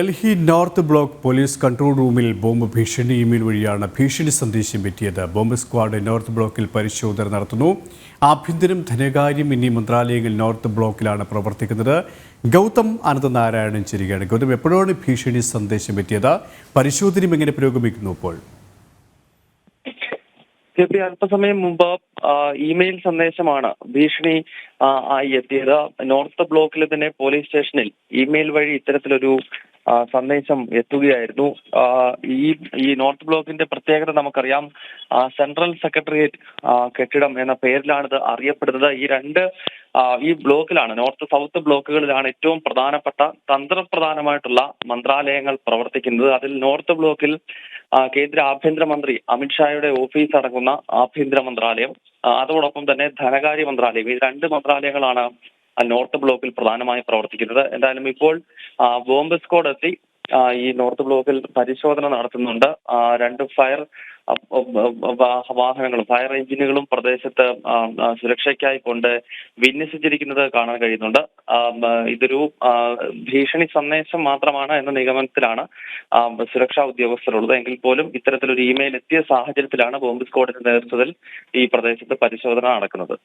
Delhi north block police control റൂമിൽ bomb ഭീഷണി email വഴിയാണ് ഭീഷണി സന്ദേശം എത്തിയത്. ബോംബ് സ്ക്വാഡ് നോർത്ത് ബ്ലോക്കിൽ പരിശോധന നടത്തുന്നു. ആഭ്യന്തരം, ധനകാര്യം എന്നീ മന്ത്രാലയങ്ങൾ നോർത്ത് ബ്ലോക്കിലാണ് പ്രവർത്തിക്കുന്നത്. ഗൗതം അനന്തനാരായണൻ ചേരുകയാണ്. ഗൗതം, എപ്പോഴാണ് ഭീഷണി സന്ദേശം എത്തിയത്? പരിശോധനയും എങ്ങനെ പുരോഗമിക്കുന്നു ഇപ്പോൾ? അല്പസമയം മുമ്പ് ഇമെയിൽ സന്ദേശമാണ് ഭീഷണി ആയി എത്തിയത്. നോർത്ത് ബ്ലോക്കിലെ തന്നെ പോലീസ് സ്റ്റേഷനിൽ ഇമെയിൽ വഴി ഇത്തരത്തിലൊരു സന്ദേശം എത്തുകയായിരുന്നു. ഈ നോർത്ത് ബ്ലോക്കിന്റെ പ്രത്യേകത നമുക്കറിയാം. സെൻട്രൽ സെക്രട്ടേറിയറ്റ് കെട്ടിടം എന്ന പേരിലാണിത് അറിയപ്പെടുന്നത്. ഈ ബ്ലോക്കിലാണ്, നോർത്ത് സൗത്ത് ബ്ലോക്കുകളിലാണ് ഏറ്റവും പ്രധാനപ്പെട്ട തന്ത്രപ്രധാനമായിട്ടുള്ള മന്ത്രാലയങ്ങൾ പ്രവർത്തിക്കുന്നത്. അതിൽ നോർത്ത് ബ്ലോക്കിൽ കേന്ദ്ര ആഭ്യന്തരമന്ത്രി അമിത്ഷായുടെ ഓഫീസ് അടങ്ങുന്ന ആഭ്യന്തര മന്ത്രാലയം, അതോടൊപ്പം തന്നെ ധനകാര്യ മന്ത്രാലയം, ഈ രണ്ട് മന്ത്രാലയങ്ങളാണ് നോർത്ത് ബ്ലോക്കിൽ പ്രധാനമായും പ്രവർത്തിക്കുന്നത്. എന്തായാലും ഇപ്പോൾ ബോംബ് സ്ക്വാഡ് എത്തി ഈ നോർത്ത് ബ്ലോക്കിൽ പരിശോധന നടത്തുന്നുണ്ട്. രണ്ട് ഫയർ വാഹനങ്ങളും ഫയർ എഞ്ചിനുകളും പ്രദേശത്ത് സുരക്ഷയ്ക്കായി കൊണ്ട് വിന്യസിച്ചിരിക്കുന്നത് കാണാൻ കഴിയുന്നുണ്ട്. ഇതൊരു ഭീഷണി സന്ദേശം മാത്രമാണ് എന്ന നിഗമനത്തിലാണ് സുരക്ഷാ ഉദ്യോഗസ്ഥരുള്ളത്. എങ്കിൽ പോലും ഇത്തരത്തിലൊരു ഇമെയിൽ എത്തിയ സാഹചര്യത്തിലാണ് ബോംബ് സ്ക്വാഡിന്റെ നേതൃത്വത്തിൽ ഈ പ്രദേശത്ത് പരിശോധന നടക്കുന്നത്.